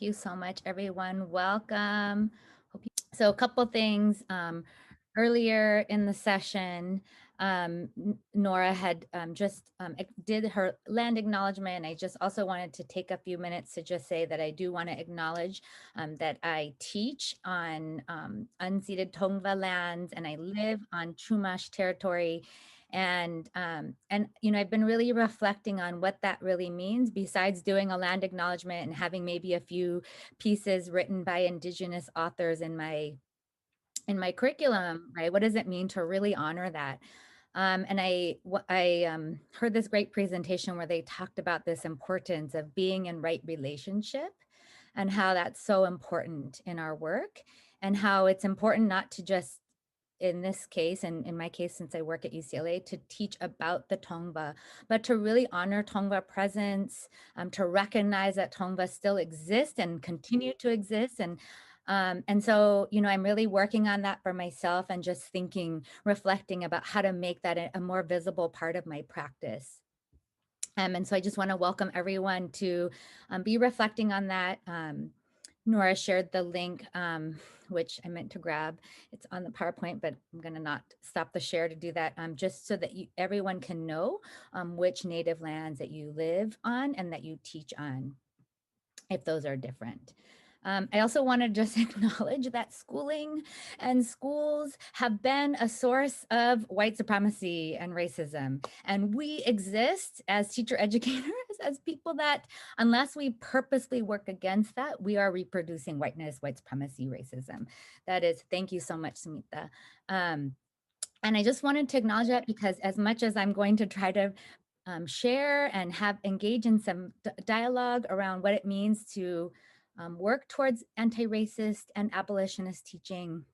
you so much, everyone. Welcome. So a couple things. Earlier in the session, Nora had just did her land acknowledgement. I just also wanted to take a few minutes to just say that I do want to acknowledge that I teach on unceded Tongva lands and I live on Chumash territory. And you know, I've been really reflecting on what that really means, besides doing a land acknowledgement and having maybe a few pieces written by Indigenous authors in my curriculum, right? What does it mean to really honor that? And I heard this great presentation where they talked about this importance of being in right relationship and how that's so important in our work, and how it's important not to just, in this case, and in my case, since I work at UCLA, to teach about the Tongva, but to really honor Tongva presence, to recognize that Tongva still exists and continue to exist. And so, you know, I'm really working on that for myself and just thinking, reflecting about how to make that a more visible part of my practice. And so I just want to welcome everyone to be reflecting on that. Nora shared the link, which I meant to grab. It's on the PowerPoint, but I'm going to not stop the share to do that, just so that everyone can know which native lands that you live on and that you teach on, if those are different. I also want to just acknowledge that schooling and schools have been a source of white supremacy and racism. And we exist as teacher educators, as people that, unless we purposely work against that, we are reproducing whiteness, white supremacy, racism. That is, thank you so much, Sumita. And I just wanted to acknowledge that, because as much as I'm going to try to share and engage in some dialogue around what it means to work towards anti-racist and abolitionist teaching.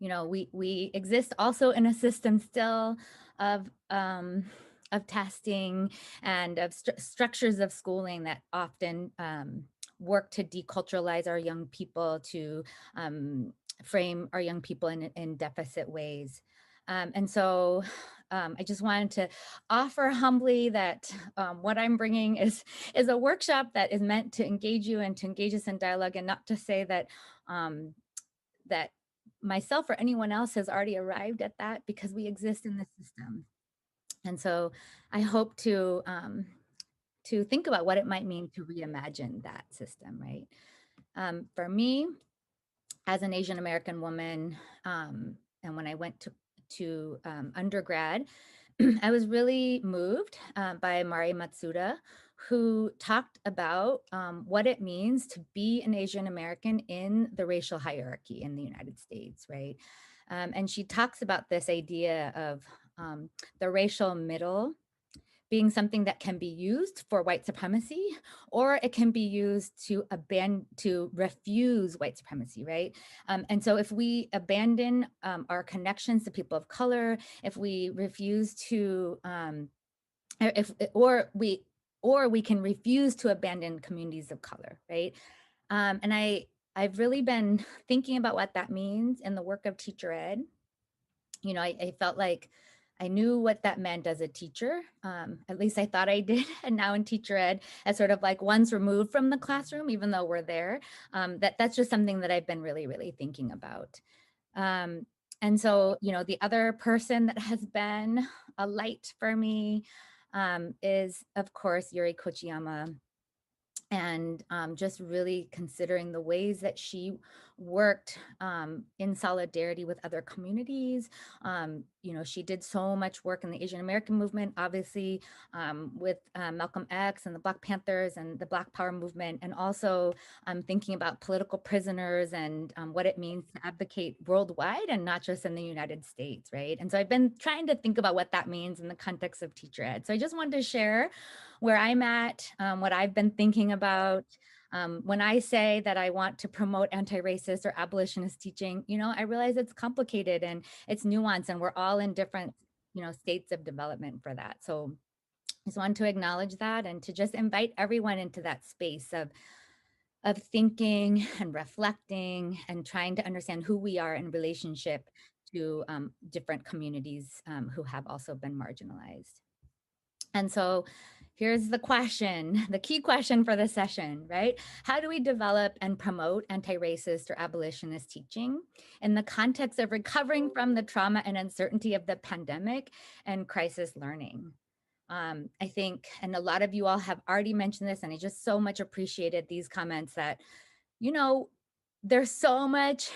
You know, we exist also in a system still of testing and of structures of schooling that often work to deculturalize our young people, to frame our young people in deficit ways. And so I just wanted to offer humbly that what I'm bringing is a workshop that is meant to engage you and to engage us in dialogue, and not to say that that myself or anyone else has already arrived at that, because we exist in this system. And so I hope to think about what it might mean to reimagine that system, right? For me, as an Asian American woman, and when I went to undergrad, I was really moved by Mari Matsuda, who talked about what it means to be an Asian American in the racial hierarchy in the United States, right? And she talks about this idea of the racial middle being something that can be used for white supremacy, or it can be used to refuse white supremacy, right? And so if we abandon our connections to people of color, if we refuse to, or we can refuse to abandon communities of color, right? And I've really been thinking about what that means in the work of teacher ed. You know, I felt like I knew what that meant as a teacher. At least I thought I did. And now in teacher ed, as sort of like ones removed from the classroom, even though we're there, that's just something that I've been really, really thinking about. And so, you know, the other person that has been a light for me is, of course, Yuri Kochiyama. And just really considering the ways that she worked in solidarity with other communities. You know, she did so much work in the Asian American movement, obviously, with Malcolm X and the Black Panthers and the Black Power movement, and also thinking about political prisoners and what it means to advocate worldwide and not just in the United States, right? And so I've been trying to think about what that means in the context of teacher ed. So I just wanted to share where I'm at, what I've been thinking about. When I say that I want to promote anti-racist or abolitionist teaching, you know, I realize it's complicated and it's nuanced, and we're all in different, you know, states of development for that. So I just want to acknowledge that and to just invite everyone into that space of thinking and reflecting and trying to understand who we are in relationship to different communities who have also been marginalized. And so, here's the question, the key question for the session, right? How do we develop and promote anti-racist or abolitionist teaching in the context of recovering from the trauma and uncertainty of the pandemic and crisis learning? I think, and a lot of you all have already mentioned this, and I just so much appreciated these comments that, you know, there's so much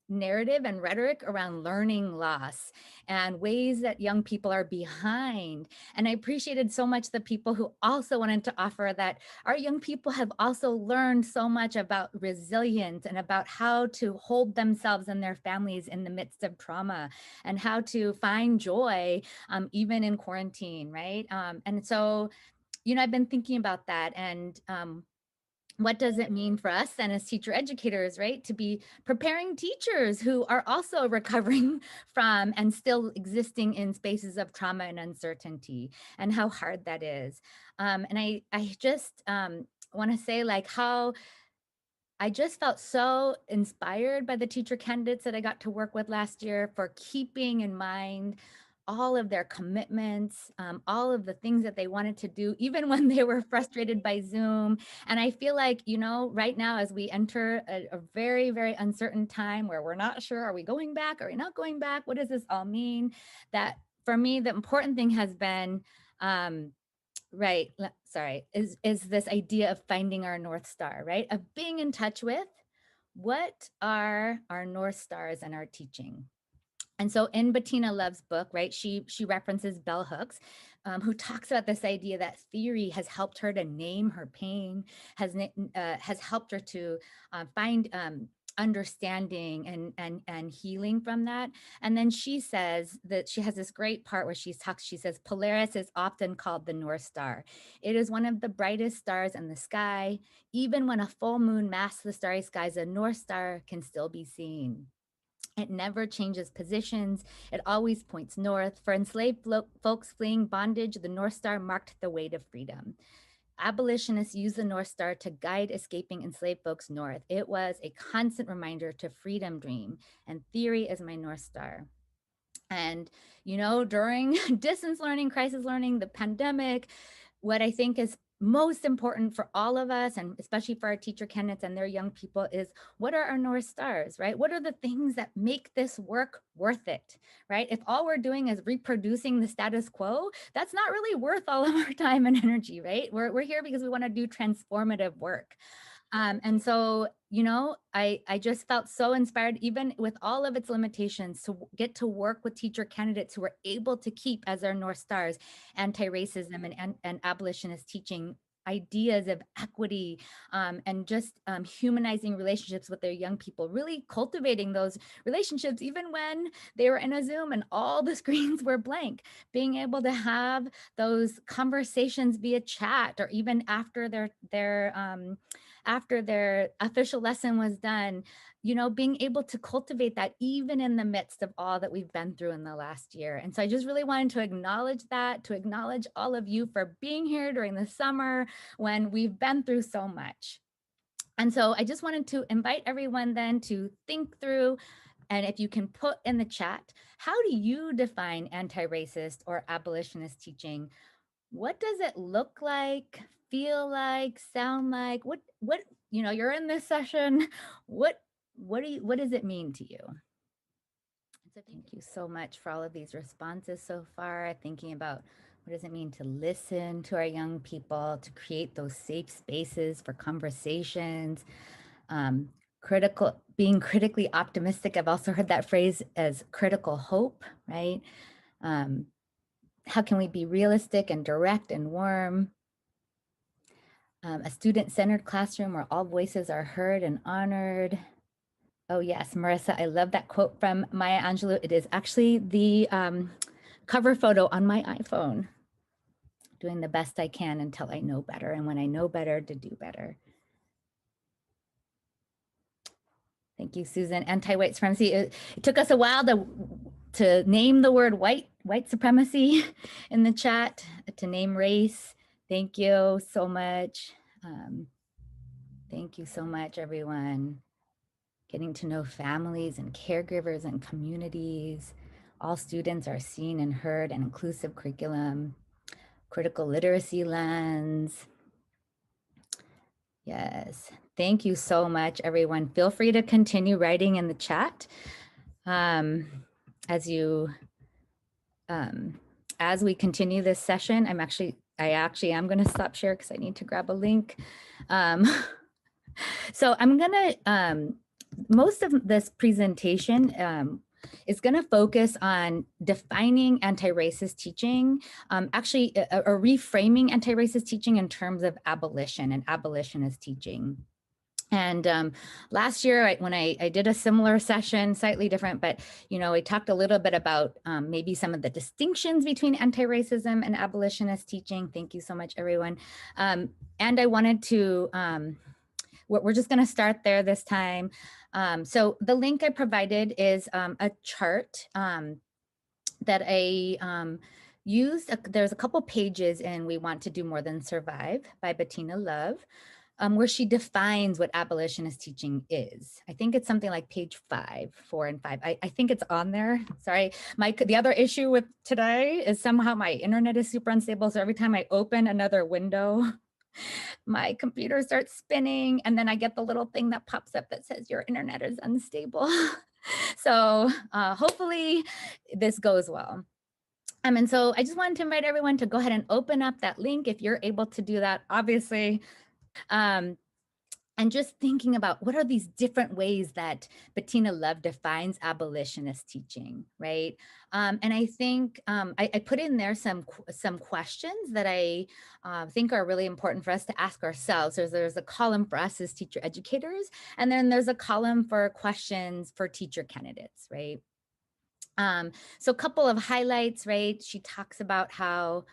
narrative and rhetoric around learning loss and ways that young people are behind. And I appreciated so much the people who also wanted to offer that our young people have also learned so much about resilience and about how to hold themselves and their families in the midst of trauma and how to find joy even in quarantine, right? And so, I've been thinking about that, and what does it mean for us then as teacher educators, right? To be preparing teachers who are also recovering from and still existing in spaces of trauma and uncertainty, and how hard that is. And I just want to say, like, how I just felt so inspired by the teacher candidates that I got to work with last year for keeping in mind all of their commitments, all of the things that they wanted to do, even when they were frustrated by Zoom. And I feel like, right now, as we enter a very, very uncertain time where we're not sure, are we going back? Are we not going back? What does this all mean? That for me, the important thing has been, right, sorry, is this idea of finding our North Star, right? Of being in touch with what are our North Stars in our teaching. And so in Bettina Love's book, right, she references bell hooks, who talks about this idea that theory has helped her to name her pain, has helped her to find understanding and healing from that. And then she says that she has this great part where she says, Polaris is often called the North Star. It is one of the brightest stars in the sky. Even when a full moon masks the starry skies, a North Star can still be seen. It never changes positions. It always points north. For enslaved folks fleeing bondage, the North Star marked the way to freedom. Abolitionists used the North Star to guide escaping enslaved folks north. It was a constant reminder to freedom dream, and theory is my North Star. And, during distance learning, crisis learning, the pandemic, what I think is most important for all of us, and especially for our teacher candidates and their young people, is what are our North Stars, right? What are the things that make this work worth it, right? If all we're doing is reproducing the status quo, that's not really worth all of our time and energy, right? We're here because we want to do transformative work. And so, I just felt so inspired, even with all of its limitations, to get to work with teacher candidates who were able to keep as their North Stars anti-racism and abolitionist teaching, ideas of equity, and just humanizing relationships with their young people, really cultivating those relationships, even when they were in a Zoom and all the screens were blank, being able to have those conversations via chat, or even after their official lesson was done, being able to cultivate that even in the midst of all that we've been through in the last year. And so I just really wanted to acknowledge that, to acknowledge all of you for being here during the summer when we've been through so much. And so I just wanted to invite everyone then to think through, and if you can put in the chat, how do you define anti-racist or abolitionist teaching? What does it look like, feel like, sound like? What you're in this session. What does it mean to you? So thank you so much for all of these responses so far, thinking about what does it mean to listen to our young people, to create those safe spaces for conversations, being critically optimistic. I've also heard that phrase as critical hope, right? How can we be realistic and direct and warm? A student-centered classroom where all voices are heard and honored. Oh yes, Marissa, I love that quote from Maya Angelou. It is actually the cover photo on my iPhone. Doing the best I can until I know better, and when I know better, to do better. Thank you, Susan. Anti-white supremacy. It took us a while to name the word white supremacy in the chat, to name race. Thank you so much. Thank you so much, everyone. Getting to know families and caregivers and communities. All students are seen and heard, and inclusive curriculum. critical literacy lens. Yes, thank you so much, everyone. Feel free to continue writing in the chat as you as we continue this session. I actually am going to stop share because I need to grab a link. So I'm gonna most of this presentation is going to focus on defining anti-racist teaching, or reframing anti-racist teaching in terms of abolition and abolitionist teaching. And last year, when I did a similar session, slightly different, but, you know, we talked a little bit about maybe some of the distinctions between anti-racism and abolitionist teaching. Thank you so much, everyone. And I wanted to, we're just going to start there this time. So the link I provided is a chart that I used. There's a couple pages in We Want to Do More Than Survive by Bettina Love, where she defines what abolitionist teaching is. I think it's something like page 5, 4, and 5. I think it's on there. Sorry, the other issue with today is somehow my internet is super unstable. So every time I open another window, my computer starts spinning, and then I get the little thing that pops up that says your internet is unstable. So hopefully this goes well. And so I just wanted to invite everyone to go ahead and open up that link if you're able to do that, obviously. And just thinking about what are these different ways that Bettina Love defines abolitionist teaching, right? And I think I put in there some questions that I think are really important for us to ask ourselves. There's a column for us as teacher educators, and then there's a column for questions for teacher candidates, right? So a couple of highlights, right? She talks about how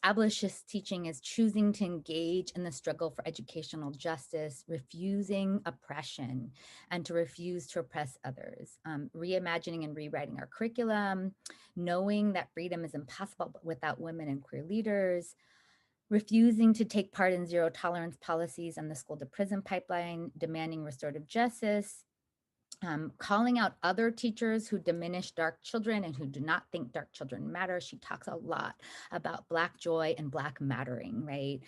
abolitionist teaching is choosing to engage in the struggle for educational justice, refusing oppression, and to refuse to oppress others, reimagining and rewriting our curriculum, knowing that freedom is impossible without women and queer leaders, refusing to take part in zero tolerance policies and the school to prison pipeline, demanding restorative justice, calling out other teachers who diminish dark children and who do not think dark children matter. She talks a lot about Black joy and Black mattering, right?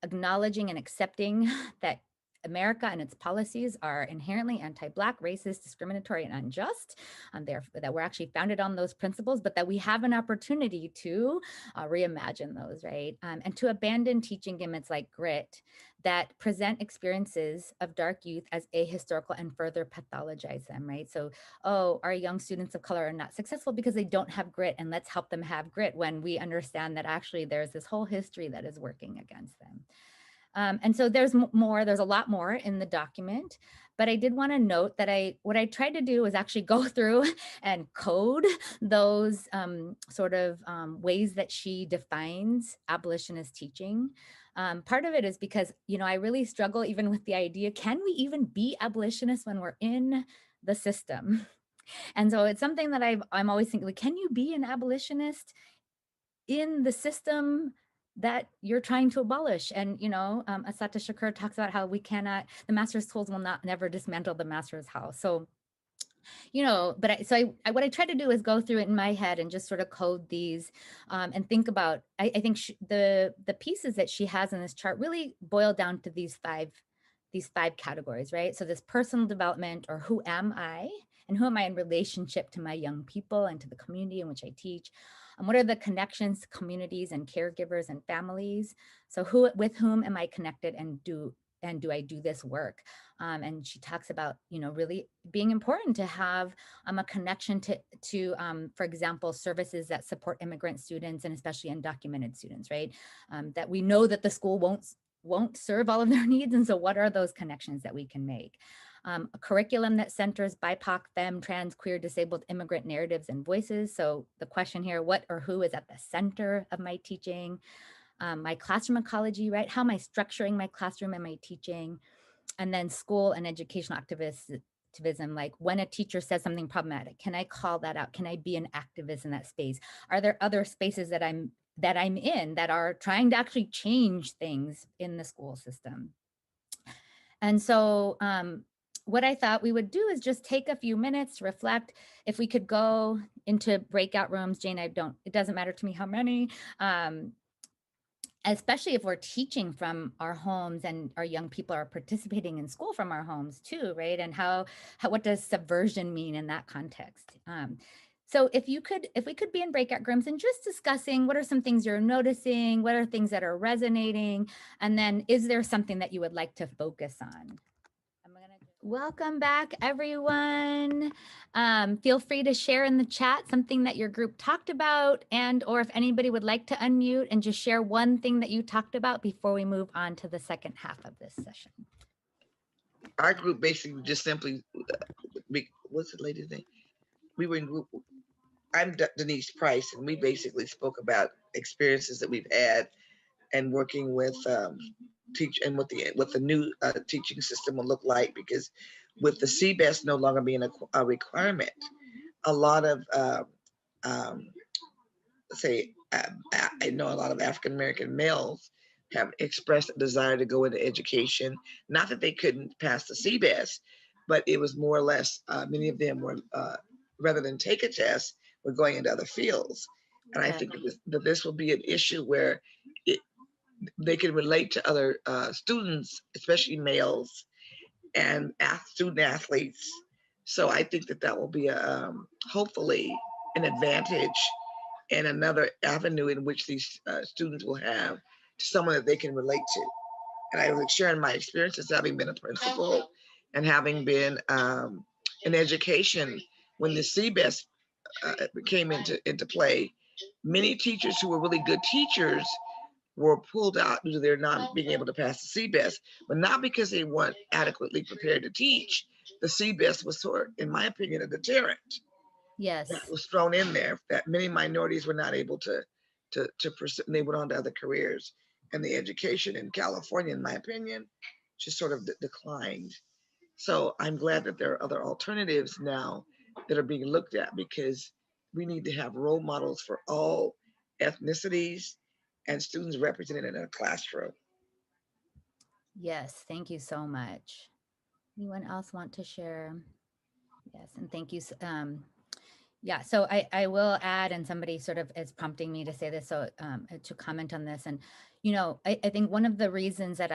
Acknowledging and accepting that America and its policies are inherently anti-Black, racist, discriminatory, and unjust. That we're actually founded on those principles, but that we have an opportunity to reimagine those, right? And to abandon teaching gimmicks like grit that present experiences of dark youth as ahistorical and further pathologize them, right? So, oh, our young students of color are not successful because they don't have grit, and let's help them have grit when we understand that actually there's this whole history that is working against them. And so there's more, there's a lot more in the document, but I did want to note that what I tried to do was actually go through and code those ways that she defines abolitionist teaching. Part of it is because, you know, I really struggle even with the idea, can we even be abolitionists when we're in the system? And so it's something that I'm always thinking, like, can you be an abolitionist in the system that you're trying to abolish? And, you know, Assata Shakur talks about how the master's tools will never dismantle the master's house. So, you know, but what I try to do is go through it in my head and just sort of code these and think about, I think the pieces that she has in this chart really boil down to these five categories, right? So this personal development, or who am I? And who am I in relationship to my young people and to the community in which I teach? What are the connections to communities and caregivers and families? So with whom am I connected, and do I do this work? And she talks about, you know, really being important to have a connection to for example, services that support immigrant students and especially undocumented students, right? That we know that the school won't serve all of their needs. And so what are those connections that we can make? A curriculum that centers BIPOC, femme, trans, queer, disabled, immigrant narratives and voices. So the question here, what or who is at the center of my teaching? My classroom ecology, right? How am I structuring my classroom and my teaching? And then school and educational activism, like when a teacher says something problematic, can I call that out? Can I be an activist in that space? Are there other spaces that I'm in that are trying to actually change things in the school system? And so what I thought we would do is just take a few minutes to reflect. If we could go into breakout rooms, Jane, it doesn't matter to me how many, especially if we're teaching from our homes and our young people are participating in school from our homes too, right? And what does subversion mean in that context? So if we could be in breakout rooms and just discussing what are some things you're noticing, what are things that are resonating, and then is there something that you would like to focus on? Welcome back, everyone. Feel free to share in the chat something that your group talked about, and or if anybody would like to unmute and just share one thing that you talked about before we move on to the second half of this session. Our group basically just simply, what's the lady's name? We were in group. I'm Denise Price, and we basically spoke about experiences that we've had and working with teach and what the new teaching system will look like, because with the CBEST no longer being a requirement, a lot of um, say I know a lot of African American males have expressed a desire to go into education. Not that they couldn't pass the CBEST, but it was more or less many of them were rather than take a test, were going into other fields. And I think that this will be an issue where it, they can relate to other students, especially males and student athletes. So I think that that will be hopefully an advantage and another avenue in which these students will have someone that they can relate to. And I was sharing my experiences having been a principal and having been in education when the CBEST came into play. Many teachers who were really good teachers were pulled out due to their not being able to pass the CBEST, but not because they weren't adequately prepared to teach. The CBEST was sort of, in my opinion, a deterrent. Yes. That was thrown in there that many minorities were not able to pursue. And they went on to other careers, and the education in California, in my opinion, just sort of declined. So I'm glad that there are other alternatives now that are being looked at, because we need to have role models for all ethnicities and students represented in a classroom. Yes, thank you so much. Anyone else want to share? Yes, and thank you. Yeah, so I will add, and somebody sort of is prompting me to say this, so to comment on this. And, I think one of the reasons that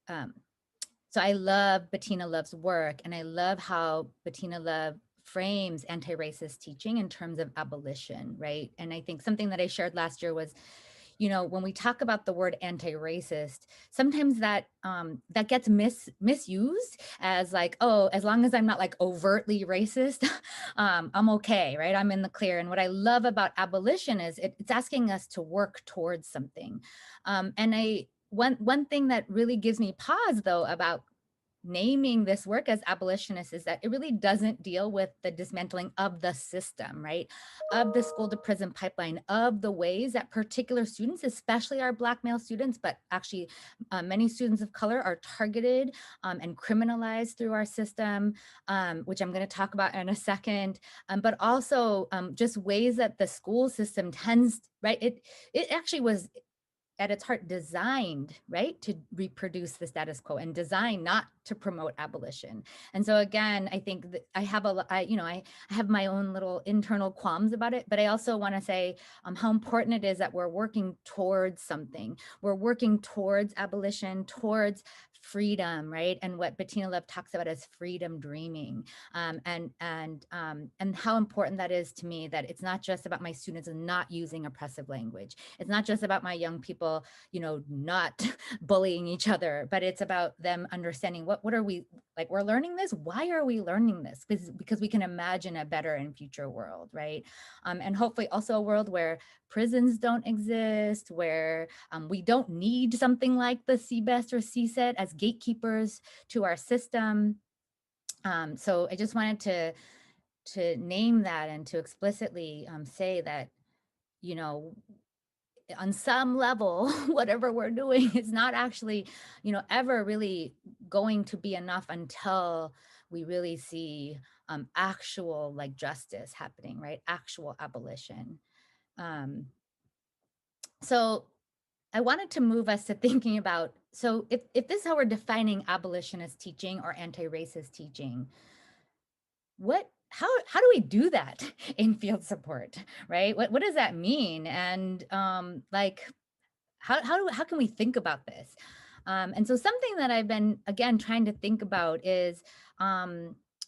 so I love Bettina Love's work, and I love how Bettina Love frames anti-racist teaching in terms of abolition, right? And I think something that I shared last year was, when we talk about the word anti-racist, sometimes that gets misused as like, oh, as long as I'm not like overtly racist, I'm okay, right? I'm in the clear. And what I love about abolition is it's asking us to work towards something. And one thing that really gives me pause though about naming this work as abolitionist is that it really doesn't deal with the dismantling of the system, right? Of the school to prison pipeline, of the ways that particular students, especially our Black male students, but actually many students of color are targeted and criminalized through our system, which I'm going to talk about in a second, but also just ways that the school system tends, right? It actually was at its heart designed, right, to reproduce the status quo and designed not to promote abolition. And so again, I think that I have my own little internal qualms about it, but I also want to say how important it is that we're working towards something. We're working towards abolition, towards freedom, right? And what Bettina Love talks about as freedom dreaming, and how important that is to me. That it's not just about my students not using oppressive language. It's not just about my young people, not bullying each other, but it's about them understanding what are we like. We're learning this. Why are we learning this? Because we can imagine a better and future world, right? And hopefully also a world where prisons don't exist, where we don't need something like the CBEST or CSET as gatekeepers to our system. So I just wanted to name that and to explicitly say that, you know, on some level, whatever we're doing is not actually, ever really going to be enough until we really see actual like justice happening, right? Actual abolition. Um, so I wanted to move us to thinking about so if this is how we're defining abolitionist teaching or anti-racist teaching, how do we do that in field support, right? What does that mean? And like, how can we think about this? And so something that I've been, again, trying to think about is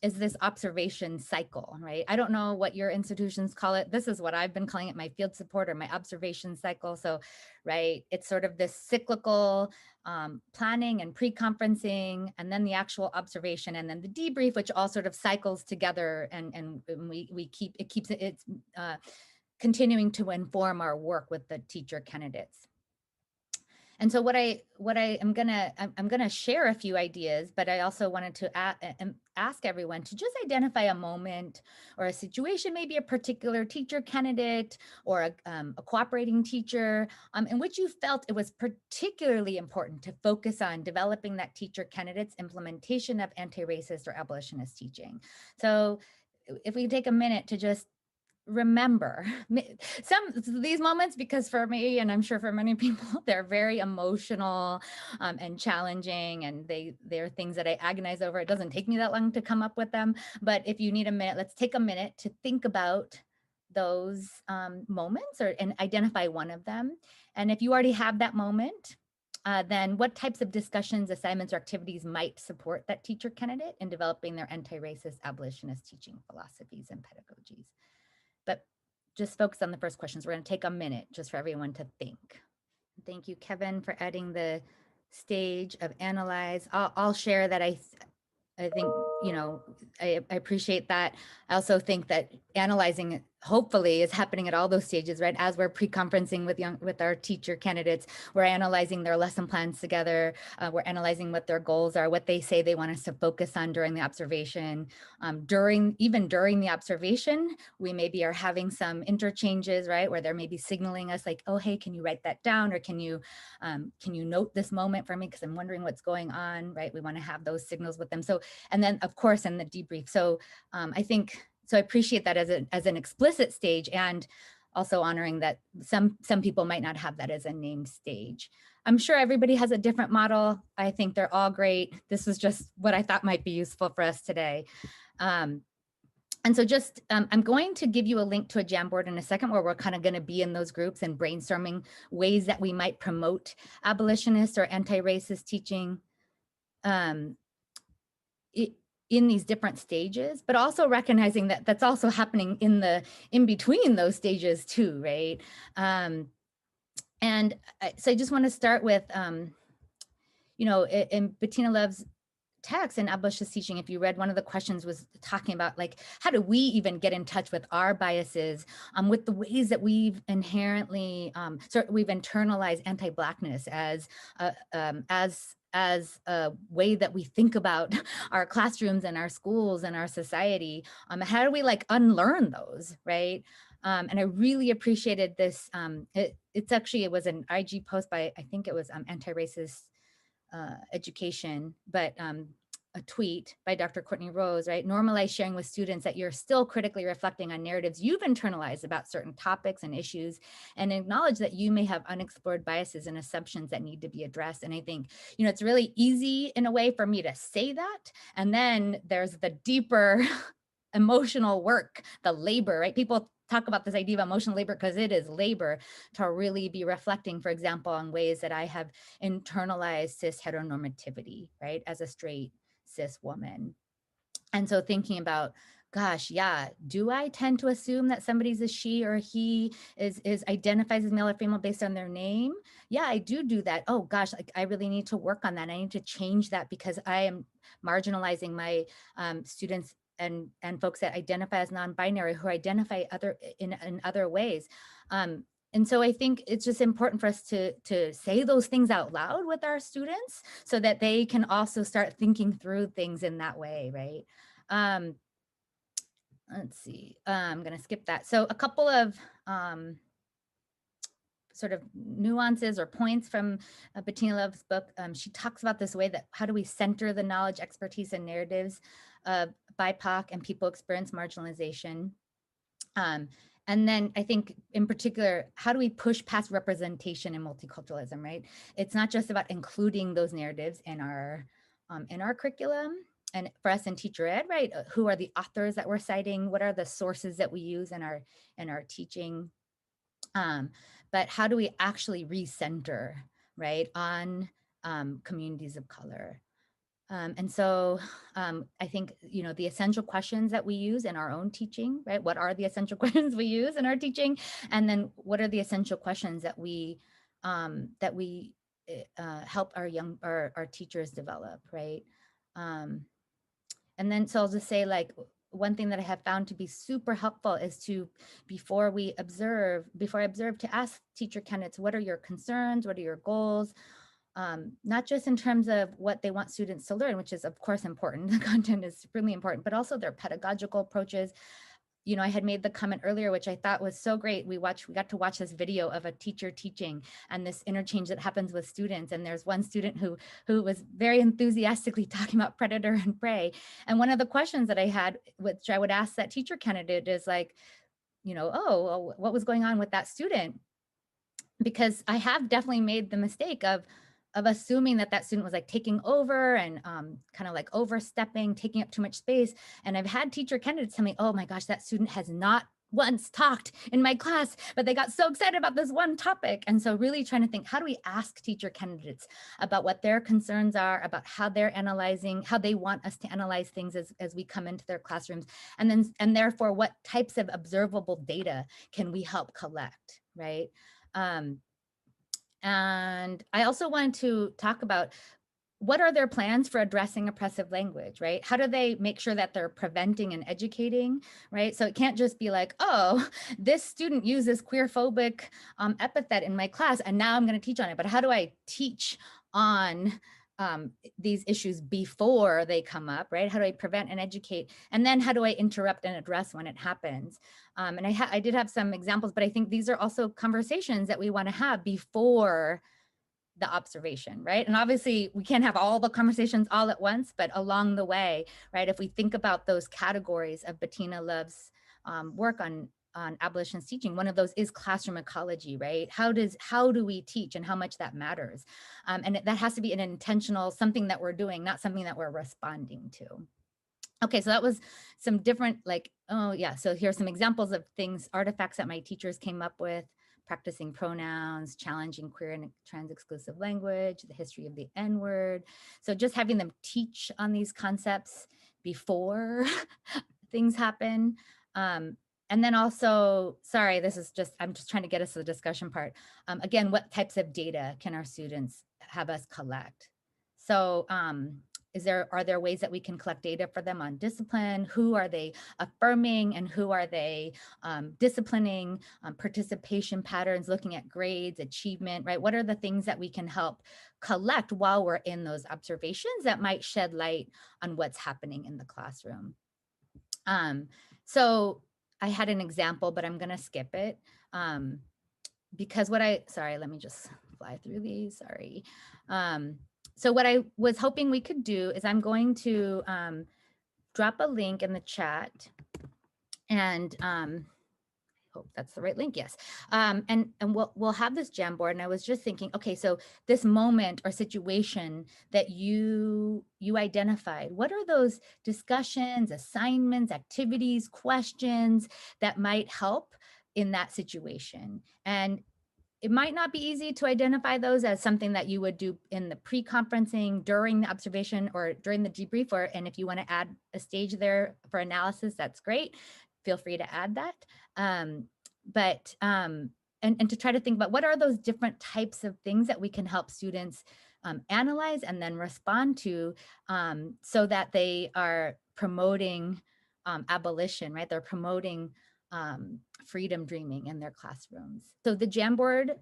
this observation cycle, right? I don't know what your institutions call it. This is what I've been calling it, my field support or my observation cycle. So, right, it's sort of this cyclical planning and pre-conferencing, and then the actual observation, and then the debrief, which all sort of cycles together, and we keep it keeps it's continuing to inform our work with the teacher candidates. And so I'm gonna share a few ideas, but I also wanted to ask everyone to just identify a moment or a situation, maybe a particular teacher candidate or a cooperating teacher, in which you felt it was particularly important to focus on developing that teacher candidate's implementation of anti-racist or abolitionist teaching. So if we take a minute to just remember these moments, because for me, and I'm sure for many people, they're very emotional and challenging, and they're things that I agonize over. It doesn't take me that long to come up with them, but if you need a minute, let's take a minute to think about those moments and identify one of them. And if you already have that moment, then what types of discussions, assignments, or activities might support that teacher candidate in developing their anti-racist abolitionist teaching philosophies and pedagogies? But just focus on the first questions. We're going to take a minute just for everyone to think. Thank you, Kevin, for adding the stage of analyze. I'll share that I think, I appreciate that. I also think that analyzing hopefully is happening at all those stages, right? As we're pre-conferencing with our teacher candidates, we're analyzing their lesson plans together. We're analyzing what their goals are, what they say they want us to focus on during the observation. During the observation, we maybe are having some interchanges, right? Where they're maybe signaling us like, oh, hey, can you write that down? Or can you note this moment for me? Because I'm wondering what's going on, right? We want to have those signals with them. So, and then of course, in the debrief. So I think, so I appreciate that as an explicit stage, and also honoring that some people might not have that as a named stage. I'm sure everybody has a different model. I think they're all great. This was just what I thought might be useful for us today. And so just, I'm going to give you a link to a Jamboard in a second, where we're kind of going to be in those groups and brainstorming ways that we might promote abolitionist or anti-racist teaching in these different stages, but also recognizing that that's also happening in between those stages too, right? And so I just want to start with, in Bettina Love's text and abolitionist teaching, if you read, one of the questions was talking about like, how do we even get in touch with our biases, with the ways that we've inherently, we've internalized anti-Blackness as a way that we think about our classrooms and our schools and our society. How do we like unlearn those, right? And I really appreciated this. It was an IG post by, I think it was anti-racist education, but a tweet by Dr. Courtney Rose, right? Normalize sharing with students that you're still critically reflecting on narratives you've internalized about certain topics and issues, and acknowledge that you may have unexplored biases and assumptions that need to be addressed. And I think, it's really easy in a way for me to say that. And then there's the deeper emotional work, the labor, right? People talk about this idea of emotional labor because it is labor to really be reflecting, for example, on ways that I have internalized cis heteronormativity, right? As a straight cis woman. And so thinking about, gosh, yeah, do I tend to assume that somebody's a she or he is identifies as male or female based on their name? Yeah, I do that. Oh gosh, like I really need to work on that. I need to change that because I am marginalizing my students and folks that identify as non-binary, who identify in other ways. And so I think it's just important for us to say those things out loud with our students so that they can also start thinking through things in that way, right? Let's see, I'm going to skip that. So a couple of sort of nuances or points from Bettina Love's book. She talks about this way that how do we center the knowledge, expertise, and narratives of BIPOC and people experience marginalization. And then I think in particular, how do we push past representation and multiculturalism, right? It's not just about including those narratives in our curriculum. And for us in teacher ed, right? Who are the authors that we're citing? What are the sources that we use in our teaching? But how do we actually recenter, right, on communities of color? And so I think, the essential questions that we use in our own teaching, right? What are the essential questions we use in our teaching? And then what are the essential questions that we help our teachers develop, right? And then, so I'll just say, like, one thing that I have found to be super helpful is to, before I observe, to ask teacher candidates, what are your concerns? What are your goals? Not just in terms of what they want students to learn, which is of course important, the content is really important, but also their pedagogical approaches. I had made the comment earlier, which I thought was so great. We got to watch this video of a teacher teaching and this interchange that happens with students. And there's one student who was very enthusiastically talking about predator and prey. And one of the questions that I had, which I would ask that teacher candidate, is like, oh, well, what was going on with that student? Because I have definitely made the mistake of assuming that student was like taking over and kind of like overstepping, taking up too much space. And I've had teacher candidates tell me, oh my gosh, that student has not once talked in my class, but they got so excited about this one topic. And so really trying to think, how do we ask teacher candidates about what their concerns are, about how they're analyzing, how they want us to analyze things as we come into their classrooms, and therefore what types of observable data can we help collect, right? And I also wanted to talk about, what are their plans for addressing oppressive language, right? How do they make sure that they're preventing and educating, right? So it can't just be like, oh, this student uses queerphobic epithet in my class, and now I'm going to teach on it. But how do I teach on these issues before they come up, right? How do I prevent and educate? And then how do I interrupt and address when it happens? And I did have some examples, but I think these are also conversations that we want to have before the observation, right? And obviously we can't have all the conversations all at once, but along the way, right? If we think about those categories of Bettina Love's work on abolitionist teaching, one of those is classroom ecology, right? How do we teach and how much that matters? And that has to be an intentional, something that we're doing, not something that we're responding to. Okay, so that was some different, like, oh yeah, so here's some examples of things, artifacts that my teachers came up with: practicing pronouns, challenging queer and trans exclusive language, the history of the N-word. So just having them teach on these concepts before things happen. And then also, sorry, I'm just trying to get us to the discussion part. Again, what types of data can our students have us collect? So are there ways that we can collect data for them on discipline? Who are they affirming and who are they disciplining? Participation patterns, looking at grades, achievement, right? What are the things that we can help collect while we're in those observations that might shed light on what's happening in the classroom? So I had an example, but I'm gonna skip it because sorry, let me just fly through these, sorry. So what I was hoping we could do is I'm going to drop a link in the chat, and hope that's the right link. Yes. And we'll have this Jamboard. And I was just thinking, okay, so this moment or situation that you identified, what are those discussions, assignments, activities, questions that might help in that situation? And it might not be easy to identify those as something that you would do in the pre-conferencing, during the observation, or during the debrief, and if you want to add a stage there for analysis, that's great. Feel free to add that. And to try to think about what are those different types of things that we can help students analyze and then respond to, so that they are promoting abolition, right? They're promoting freedom dreaming in their classrooms. So the Jamboard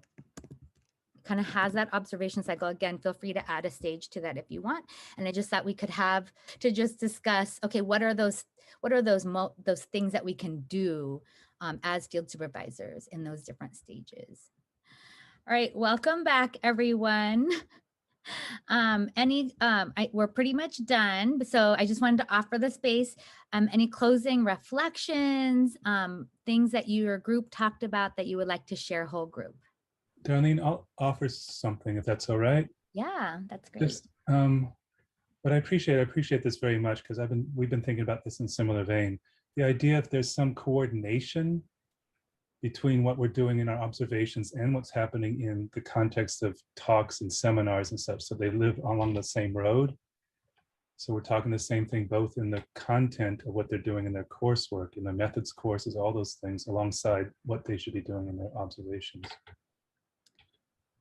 kind of has that observation cycle. Again, feel free to add a stage to that if you want. And I just thought we could have to just discuss, okay, what are those things that we can do as field supervisors in those different stages. All right, welcome back, everyone. We're pretty much done. So I just wanted to offer the space. Any closing reflections, things that your group talked about that you would like to share whole group? Darlene, I'll offer something if that's all right. Yeah, that's great. Just, but I appreciate this very much because we've been thinking about this in similar vein. The idea if there's some coordination between what we're doing in our observations and what's happening in the context of talks and seminars and such, so they live along the same road. So we're talking the same thing, both in the content of what they're doing in their coursework, in their methods courses, all those things, alongside what they should be doing in their observations.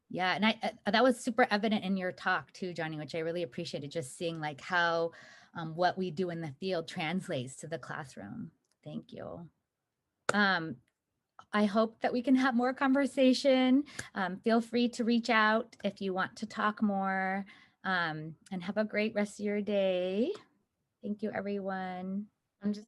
Yeah, and that was super evident in your talk too, Johnny, which I really appreciated, just seeing like how what we do in the field translates to the classroom. Thank you. I hope that we can have more conversation. Feel free to reach out if you want to talk more, and have a great rest of your day. Thank you, everyone. I'm just